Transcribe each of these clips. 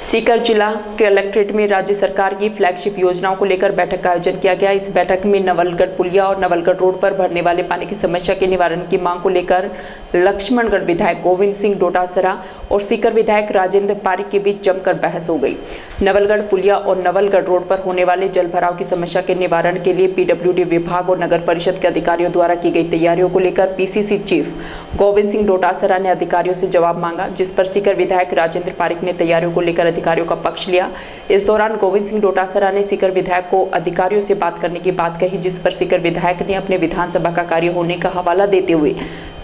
सीकर जिला कलेक्ट्रेट में राज्य सरकार की फ्लैगशिप योजनाओं को लेकर बैठक का आयोजन किया गया। इस बैठक में नवलगढ़ पुलिया और नवलगढ़ रोड पर भरने वाले पानी की समस्या के निवारण की मांग को लेकर लक्ष्मणगढ़ विधायक गोविंद सिंह डोटासरा और सीकर विधायक राजेंद्र पारिक के बीच जमकर बहस हो गई। नवलगढ़ पुलिया और नवलगढ़ रोड पर होने वाले जल भराव की समस्या के निवारण के लिए पीडब्ल्यूडी विभाग और नगर परिषद के अधिकारियों द्वारा की गई तैयारियों को लेकर पीसीसी चीफ गोविंद सिंह डोटासरा ने अधिकारियों से जवाब मांगा, जिस पर सीकर विधायक राजेंद्र पारिक ने तैयारियों को लेकर अधिकारियों का पक्ष लिया। इस दौरान गोविंद सिंह डोटासरा ने सीकर विधायक को अधिकारियों से बात करने की बात कही, जिस पर सीकर विधायक ने अपने विधानसभा का कार्य होने का हवाला देते हुए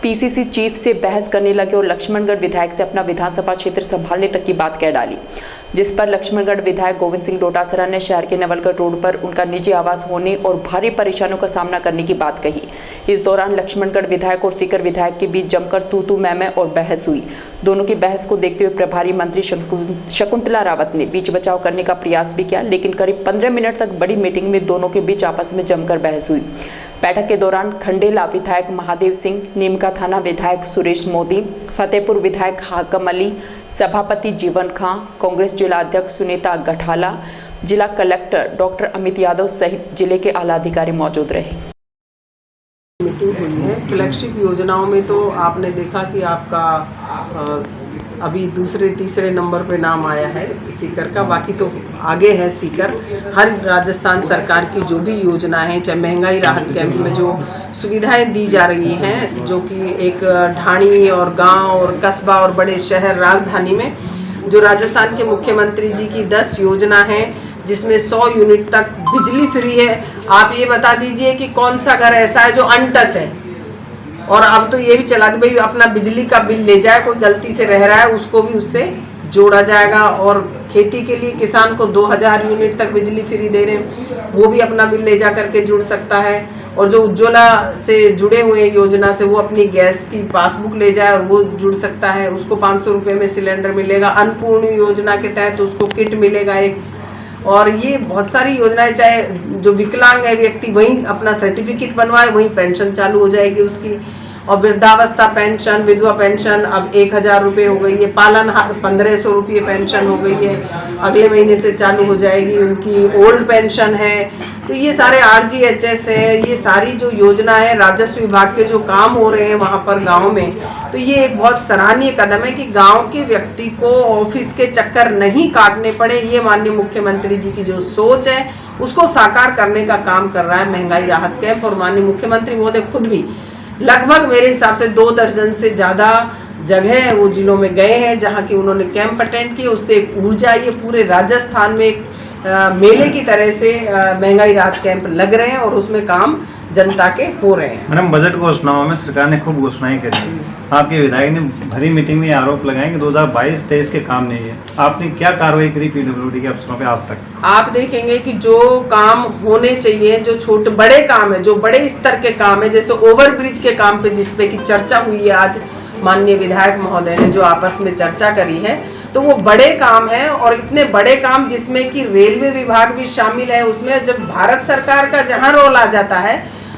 पीसीसी चीफ से बहस करने लगे और लक्ष्मणगढ़ विधायक से अपना विधानसभा क्षेत्र संभालने तक की बात कह डाली, जिस पर लक्ष्मणगढ़ विधायक गोविंद सिंह डोटासरा ने शहर के नवलगढ़ रोड पर उनका निजी आवास होने और भारी परेशानियों का सामना करने की बात कही। इस दौरान लक्ष्मणगढ़ विधायक और सीकर विधायक के बीच जमकर तू मैं और बहस हुई। दोनों की बहस को देखते हुए प्रभारी मंत्री शकुंतला रावत ने बीच बचाव करने का प्रयास भी किया, लेकिन करीब 15 मिनट तक बड़ी मीटिंग में दोनों के बीच आपस में जमकर बहस हुई। बैठक के दौरान खंडेला विधायक महादेव सिंह, नीमका थाना विधायक सुरेश मोदी, फतेहपुर विधायक हाकम अली, सभापति जीवन खां, कांग्रेस जिला अध्यक्ष सुनीता गठाला, जिला कलेक्टर डॉक्टर अमित यादव सहित जिले के आला अधिकारी मौजूद रहे। मीटिंग हुई है। फ्लैगशिप योजनाओं में तो आपने देखा कि आपका अभी दूसरे तीसरे नंबर पे नाम आया है सीकर का, बाकी तो आगे है सीकर। हर राजस्थान सरकार की जो भी योजना है, चाहे महंगाई राहत कैंप में जो सुविधाएं दी जा रही हैं, जो कि एक ढाणी और गांव और कस्बा और बड़े शहर राजधानी में जो राजस्थान के मुख्यमंत्री जी की 10 योजना है, जिसमें 100 यूनिट तक बिजली फ्री है। आप ये बता दीजिए कि कौन सा घर ऐसा है जो अनटच है। और अब तो ये भी चला कि भाई अपना बिजली का बिल ले जाए, कोई गलती से रह रहा है उसको भी उससे जोड़ा जाएगा। और खेती के लिए किसान को 2000 यूनिट तक बिजली फ्री दे रहे हैं, वो भी अपना बिल ले जा करके जुड़ सकता है। और जो उज्ज्वला से जुड़े हुए योजना से वो अपनी गैस की पासबुक ले जाए और वो जुड़ सकता है, उसको 500 रुपये में सिलेंडर मिलेगा। अन्नपूर्ण योजना के तहत उसको किट मिलेगा एक। और ये बहुत सारी योजनाएं, चाहे जो विकलांग है व्यक्ति वहीं अपना सर्टिफिकेट बनवाए, वहीं पेंशन चालू हो जाएगी उसकी। और वृद्धावस्था पेंशन, विधवा पेंशन अब 1000 रुपये हो गई है। पालनहार 1500 रुपये पेंशन हो गई है, अगले महीने से चालू हो जाएगी उनकी। ओल्ड पेंशन है। तो ये सारे RGHS है, ये सारी जो योजना है, राजस्व विभाग के जो काम हो रहे हैं वहाँ पर गाँव में, तो ये एक बहुत सराहनीय कदम है कि गाँव के व्यक्ति को ऑफिस के चक्कर नहीं काटने पड़े। ये माननीय मुख्यमंत्री जी की जो सोच है उसको साकार करने का काम कर रहा है महंगाई राहत कैंप। और माननीय मुख्यमंत्री महोदय खुद भी लगभग मेरे हिसाब से 2 दर्जन से ज़्यादा जगह वो जिलों में गए हैं जहाँ की उन्होंने कैंप अटेंड किए। उससे एक ऊर्जा, ये पूरे राजस्थान में एक मेले की तरह से महंगाई राहत कैंप लग रहे हैं और उसमें काम जनता के हो रहे हैं। मैडम, बजट घोषणाओं में सरकार ने खूब घोषणाएं करी। आपके विधायक ने भरी मीटिंग में आरोप लगाए कि 2022-23 के काम नहीं है। आपने क्या कार्रवाई करी पीडब्ल्यूडी के अफसरों पे आज तक? आप देखेंगे कि जो काम होने चाहिए, जो छोटे बड़े काम है, जो बड़े स्तर के काम है, जैसे ओवरब्रिज के काम पे जिसपे की चर्चा हुई है आज माननीय विधायक महोदय ने जो आपस में चर्चा करी है, तो वो बड़े काम है। और इतने बड़े काम जिसमें कि रेलवे विभाग भी शामिल है, उसमें जब भारत सरकार का जहां रोल आ जाता है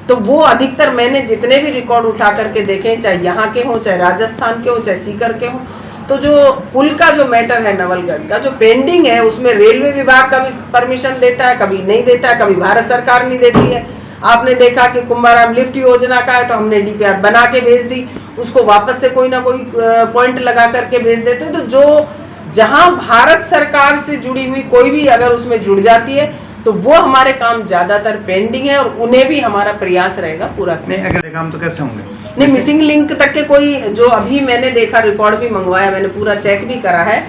तो वो अधिकतर मैंने जितने भी रिकॉर्ड उठा करके देखे, चाहे यहाँ के हों, चाहे राजस्थान के हों, चाहे सीकर के हों, तो जो पुल का जो मैटर है नवलगढ़ का जो पेंडिंग है, उसमें रेलवे विभाग कभी परमिशन देता है, कभी नहीं देता है, कभी भारत सरकार नहीं देती है। आपने देखा कि कुंभाराम लिफ्ट योजना का है तो हमने DPR बना के भेज दी, उसको वापस से कोई ना कोई पॉइंट लगा करके भेज देते। तो जो जहां भारत सरकार से जुड़ी हुई कोई भी अगर उसमें जुड़ जाती है तो वो हमारे काम ज्यादातर पेंडिंग है और उन्हें भी हमारा प्रयास रहेगा पूरा करने। नहीं, अगर काम तो कैसे होंगे? नहीं, मिसिंग लिंक तक के कोई जो अभी मैंने देखा, रिकॉर्ड भी मंगवाया, मैंने पूरा चेक भी करा है।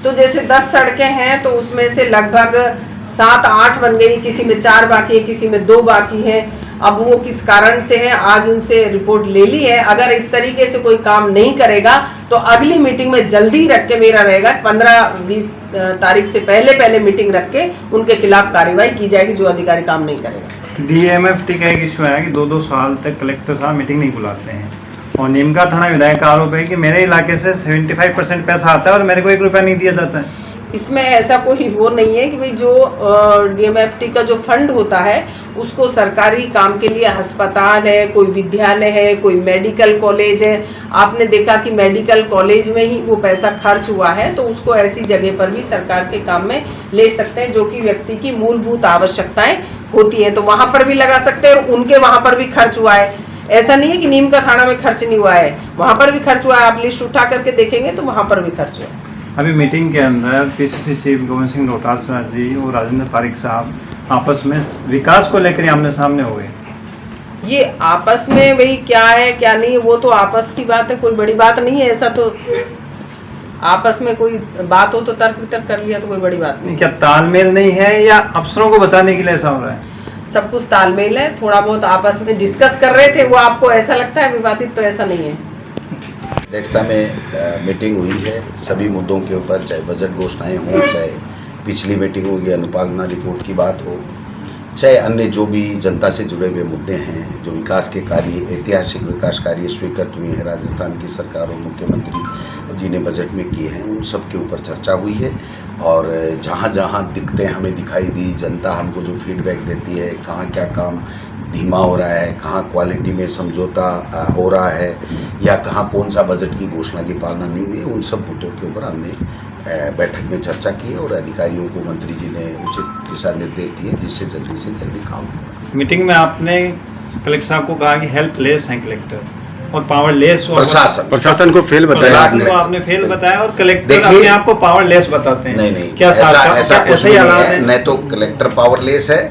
तो जैसे 10 सड़कें हैं तो उसमें से लगभग 7-8 बन गई, किसी में 4 बाकी है, किसी में 2 बाकी है। अब वो किस कारण से है, आज उनसे रिपोर्ट ले ली है। अगर इस तरीके से कोई काम नहीं करेगा तो अगली मीटिंग में जल्दी रख के, मेरा रहेगा 15-20 तारीख से पहले मीटिंग रख के उनके खिलाफ कार्रवाई की जाएगी जो अधिकारी काम नहीं करेगा। DMFT का एक इश्यू है कि 2-2 साल तक कलेक्टर साहब मीटिंग नहीं बुलाते हैं। और नीमका थाना विधायक का आरोप है कि मेरे इलाके से 75% पैसा आता है और मेरे को 1 रुपया नहीं दिया जाता है। इसमें ऐसा कोई वो नहीं है कि भाई जो डीएमएफटी का जो फंड होता है उसको सरकारी काम के लिए अस्पताल है, कोई विद्यालय है, कोई मेडिकल कॉलेज है, आपने देखा कि मेडिकल कॉलेज में ही वो पैसा खर्च हुआ है, तो उसको ऐसी जगह पर भी सरकार के काम में ले सकते हैं जो कि व्यक्ति की मूलभूत आवश्यकताएं होती हैं, तो वहां पर भी लगा सकते हैं। उनके वहां पर भी खर्च हुआ है, ऐसा नहीं है कि नीम का खाना में खर्च नहीं हुआ है, वहां पर भी खर्च हुआ है। आप लिस्ट उठा करके देखेंगे तो वहां पर भी खर्च हुआ है। अभी मीटिंग के अंदर पीसीसी चीफ गोविंद सिंह डोटासरा जी और राजेंद्र पारिक साहब आपस में विकास को लेकर आमने सामने हुए। ये आपस में वही क्या है क्या नहीं है वो तो आपस की बात है, कोई बड़ी बात नहीं है। ऐसा तो आपस में कोई बात हो तो तर्क वितर्क कर लिया तो कोई बड़ी बात नहीं। क्या तालमेल नहीं है या अफसरों को बचाने के लिए ऐसा हो रहा है? सब कुछ तालमेल है, थोड़ा बहुत आपस में डिस्कस कर रहे थे, वो आपको ऐसा लगता है विवादित, तो ऐसा नहीं है। अध्यक्षता में मीटिंग हुई है सभी मुद्दों के ऊपर, चाहे बजट घोषणाएं हों, चाहे पिछली मीटिंगों की अनुपालना रिपोर्ट की बात हो, चाहे अन्य जो भी जनता से जुड़े हुए मुद्दे हैं, जो विकास के कार्य, ऐतिहासिक विकास कार्य स्वीकृत हुए हैं राजस्थान की सरकार और मुख्यमंत्री जी ने बजट में किए हैं, उन सब के ऊपर चर्चा हुई है। और जहाँ जहाँ दिक्कतें हमें दिखाई दी, जनता हमको जो फीडबैक देती है, कहाँ क्या काम धीमा हो रहा है, कहाँ क्वालिटी में समझौता हो रहा है, या कहाँ कौन सा बजट की घोषणा की पालना नहीं हुई, उन सब मुद्दों के ऊपर हमने बैठक में चर्चा की और अधिकारियों को मंत्री जी ने उचित दिशा निर्देश दिए जिससे जल्दी से जल्दी काम हो। मीटिंग में आपने कलेक्टर साहब को कहा कि हेल्पलेस हैं कलेक्टर और पावरलेस, और प्रशासन को फेल बताया आपने फेल बताया और कलेक्टर अपने आप को पावरलेस बताते हैं। नहीं क्या ऐसा कुछ नहीं है, न तो कलेक्टर पावरलेस है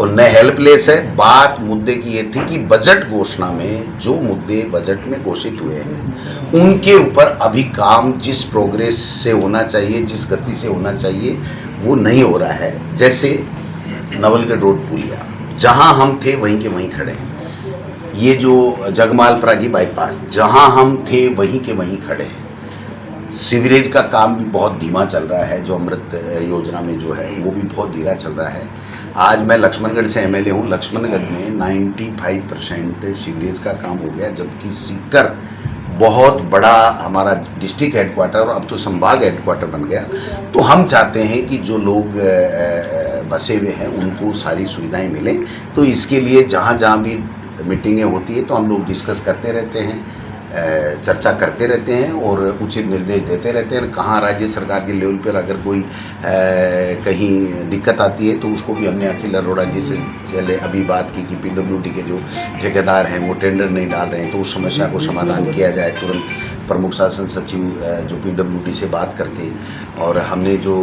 और न हेल्पलेस है। बात मुद्दे की ये थी कि बजट घोषणा में जो मुद्दे बजट में घोषित हुए हैं उनके ऊपर अभी काम जिस प्रोग्रेस से होना चाहिए, जिस गति से होना चाहिए, वो नहीं हो रहा है। जैसे नवलगढ़ रोड पुलिया, जहां हम थे वहीं के वहीं खड़े हैं। ये जो जगमालपुरा की बाईपास, जहां हम थे वहीं के वहीं खड़े हैं। सीवरेज का काम भी बहुत धीमा चल रहा है, जो अमृत योजना में जो है वो भी बहुत धीरा चल रहा है। आज मैं लक्ष्मणगढ़ से एमएलए हूँ, लक्ष्मणगढ़ में 95% सीवरेज का काम हो गया, जबकि सीकर बहुत बड़ा हमारा डिस्ट्रिक्ट हेडक्वार्टर और अब तो संभाग हेडक्वार्टर बन गया। तो हम चाहते हैं कि जो लोग बसे हुए हैं उनको सारी सुविधाएं मिलें। तो इसके लिए जहाँ जहाँ भी मीटिंगें होती है तो हम लोग डिस्कस करते रहते हैं, चर्चा करते रहते हैं और उचित निर्देश देते रहते हैं। कहाँ राज्य सरकार के लेवल पर अगर कोई कहीं दिक्कत आती है तो उसको भी हमने अखिल अरोड़ा जी से पहले अभी बात की कि पीडब्ल्यूडी के जो ठेकेदार हैं वो टेंडर नहीं डाल रहे हैं, तो उस समस्या को समाधान किया जाए तुरंत। प्रमुख शासन सचिव जो पीडब्ल्यूडी से बात करके, और हमने जो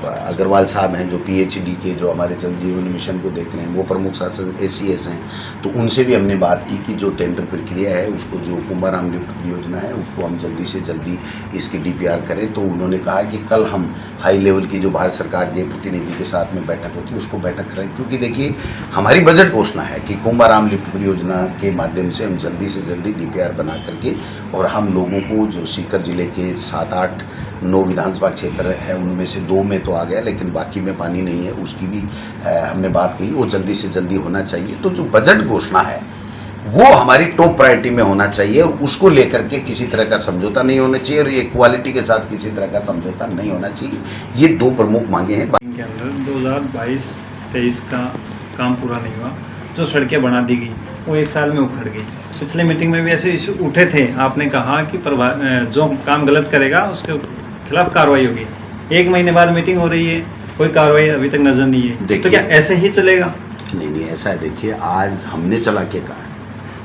अग्रवाल साहब हैं जो पीएचडी के जो हमारे जल जीवन मिशन को देख रहे हैं, वो प्रमुख शासन एसीएस हैं, तो उनसे भी हमने बात की कि जो टेंडर प्रक्रिया है उसको, जो कुंभाराम लिफ्ट परियोजना है उसको हम जल्दी से जल्दी इसकी डीपीआर करें। तो उन्होंने कहा कि कल हम हाई लेवल की जो भारत सरकार के प्रतिनिधि के साथ में बैठक होती है उसको बैठक करें, क्योंकि देखिए हमारी बजट घोषणा है कि कुंभाराम लिफ्ट परियोजना के माध्यम से हम जल्दी से जल्दी डीपीआर बना करके, और हम लोगों को जो सीकर जिले के 7, 8, 9 विधानसभा क्षेत्र है उनमें से 2 में तो आ गया, लेकिन बाकी में पानी नहीं है, उसकी भी हमने बात कही, वो जल्दी से जल्दी होना चाहिए। तो जो बजट घोषणा है वो हमारी टॉप प्रायोरिटी में होना चाहिए, और उसको लेकर के किसी तरह का समझौता नहीं होना चाहिए, और ये क्वालिटी के साथ किसी तरह का समझौता नहीं होना चाहिए। ये 2 प्रमुख मांगे हैं। के अंदर 2022-23 का काम पूरा नहीं हुआ, जो सड़कें बना दी गई वो 1 साल में उखड़ गई। पिछले मीटिंग में भी ऐसे इशू उठे थे, आपने कहा कि जो काम गलत करेगा उसके खिलाफ कार्रवाई होगी। 1 महीने बाद मीटिंग हो रही है, कोई कार्रवाई अभी तक नजर नहीं है, तो क्या ऐसे ही चलेगा? नहीं, ऐसा है। देखिए, आज हमने चला के कहा,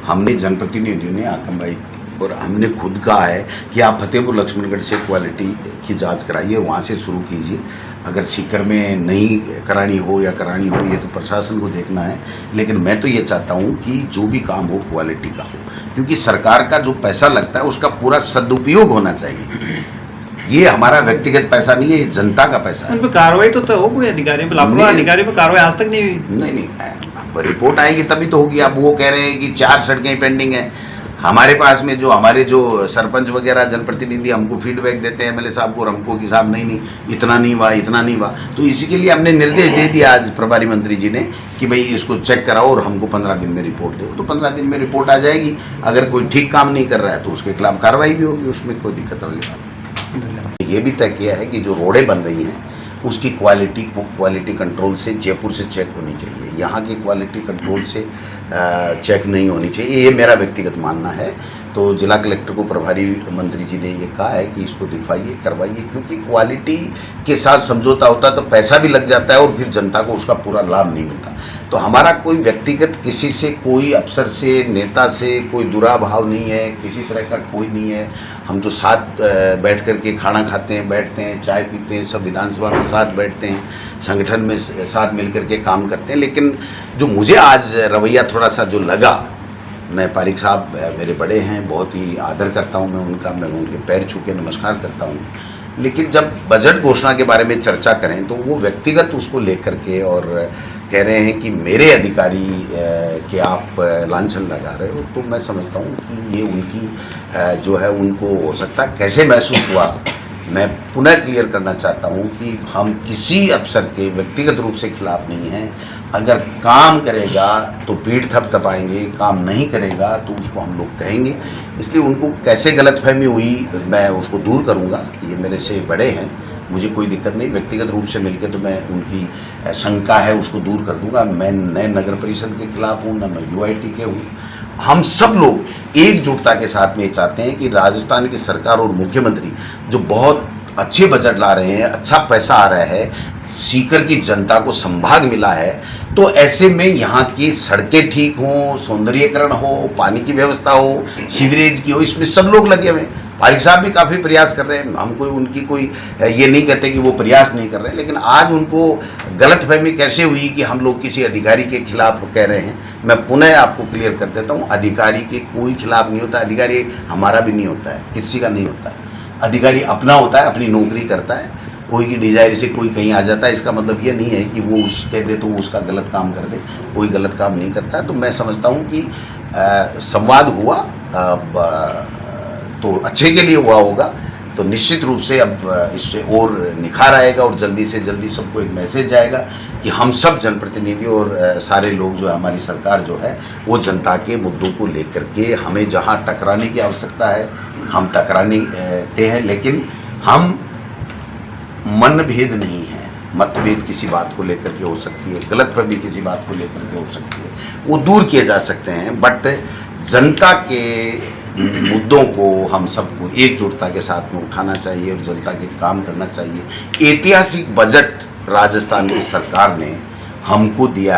हमने जनप्रतिनिधियों ने, आकम भाई और हमने खुद कहा है कि आप फतेहपुर लक्ष्मणगढ़ से क्वालिटी की जांच कराइए, वहाँ से शुरू कीजिए। अगर सीकर में नहीं करानी हो या करानी हो, ये तो प्रशासन को देखना है, लेकिन मैं तो ये चाहता हूँ कि जो भी काम हो क्वालिटी का हो, क्योंकि सरकार का जो पैसा लगता है उसका पूरा सदुपयोग होना चाहिए। ये हमारा व्यक्तिगत पैसा नहीं है, ये जनता का पैसा है। उन पर कार्रवाई तो हो, कोई अधिकारी पर, लापरवाह अधिकारी पर कार्रवाई आज तक नहीं हुई। नहीं, अब रिपोर्ट आएगी तभी तो होगी। अब वो कह रहे हैं कि 4 सड़कें पेंडिंग हैं। हमारे पास में जो हमारे जो सरपंच वगैरह जनप्रतिनिधि हमको फीडबैक देते हैं एमएलए साहब को, और हमको कि साहब नहीं इतना नहीं हुआ, इतना नहीं हुआ। तो इसी के लिए हमने निर्देश दे दिया आज प्रभारी मंत्री जी ने कि भाई इसको चेक कराओ और हमको 15 दिन में रिपोर्ट दो। तो 15 दिन में रिपोर्ट आ जाएगी। अगर कोई ठीक काम नहीं कर रहा है तो उसके खिलाफ कार्रवाई भी होगी, उसमें कोई दिक्कत वाली बात नहीं। धन्यवाद। ये भी तय किया है कि जो रोडें बन रही हैं उसकी क्वालिटी कंट्रोल से जयपुर से चेक होनी चाहिए, यहाँ की क्वालिटी कंट्रोल से चेक नहीं होनी चाहिए। ये मेरा व्यक्तिगत मानना है। तो जिला कलेक्टर को प्रभारी मंत्री जी ने ये कहा है कि इसको दिखवाइए, करवाइए, क्योंकि क्वालिटी के साथ समझौता होता है तो पैसा भी लग जाता है और फिर जनता को उसका पूरा लाभ नहीं मिलता। तो हमारा कोई व्यक्तिगत किसी से, कोई अफसर से, नेता से कोई दुराभाव नहीं है, किसी तरह का कोई नहीं है। हम तो साथ बैठ कर के खाना खाते हैं, बैठते हैं, चाय पीते हैं, सब विधानसभा में साथ बैठते हैं, संगठन में साथ मिल कर के काम करते हैं। लेकिन जो मुझे आज रवैया थोड़ा सा जो लगा, मैं पारिक साहब मेरे बड़े हैं, बहुत ही आदर करता हूं मैं उनका, मैं उनके पैर छू के नमस्कार करता हूं। लेकिन जब बजट घोषणा के बारे में चर्चा करें तो वो व्यक्तिगत उसको लेकर के और कह रहे हैं कि मेरे अधिकारी के आप लांछन लगा रहे हो, तो मैं समझता हूं कि ये उनकी जो है, उनको हो सकता है कैसे महसूस हुआ। मैं पुनः क्लियर करना चाहता हूं कि हम किसी अफसर के व्यक्तिगत रूप से खिलाफ नहीं हैं। अगर काम करेगा तो पीठ थपथपाएंगे, काम नहीं करेगा तो उसको हम लोग कहेंगे। इसलिए उनको कैसे गलतफहमी हुई मैं उसको दूर करूंगा। ये मेरे से बड़े हैं, मुझे कोई दिक्कत नहीं, व्यक्तिगत रूप से मिलकर तो मैं उनकी शंका है उसको दूर कर दूंगा। मैं नए नगर परिषद के खिलाफ हूँ, न मैं UIT के हूँ। हम सब लोग एकजुटता के साथ में चाहते हैं कि राजस्थान की सरकार और मुख्यमंत्री जो बहुत अच्छे बजट ला रहे हैं, अच्छा पैसा आ रहा है, सीकर की जनता को संभाग मिला है, तो ऐसे में यहाँ की सड़कें ठीक हों, सौंदर्यीकरण हो, पानी की व्यवस्था हो, सीवरेज की हो, इसमें सब लोग लगे हुए हैं। पारिक साहब भी काफ़ी प्रयास कर रहे हैं, हम कोई उनकी कोई ये नहीं कहते कि वो प्रयास नहीं कर रहे हैं। लेकिन आज उनको गलतफहमी कैसे हुई कि हम लोग किसी अधिकारी के खिलाफ कह रहे हैं। मैं पुनः आपको क्लियर कर देता हूँ, अधिकारी के कोई खिलाफ नहीं होता। अधिकारी हमारा भी नहीं होता है, किसी का नहीं होता है। अधिकारी अपना होता है, अपनी नौकरी करता है। कोई की डिजायर से कोई कहीं आ जाता है, इसका मतलब ये नहीं है कि वो उस कह दे तो वो उसका गलत काम कर दे। कोई गलत काम नहीं करता है। तो मैं समझता हूँ कि संवाद हुआ तो अच्छे के लिए हुआ होगा, तो निश्चित रूप से अब इससे और निखार आएगा और जल्दी से जल्दी सबको एक मैसेज जाएगा कि हम सब जनप्रतिनिधि और सारे लोग जो है, हमारी सरकार जो है, वो जनता के मुद्दों को लेकर के हमें जहां टकराने की आवश्यकता है हम टकराने हैं, लेकिन हम मनभेद नहीं है। मतभेद किसी बात को लेकर के हो सकती है, गलतफहमी किसी बात को लेकर के हो सकती है, वो दूर किए जा सकते हैं। बट जनता के मुद्दों को हम सबको एकजुटता के साथ में उठाना चाहिए और जनता के काम करना चाहिए। ऐतिहासिक बजट राजस्थान की सरकार ने हमको दिया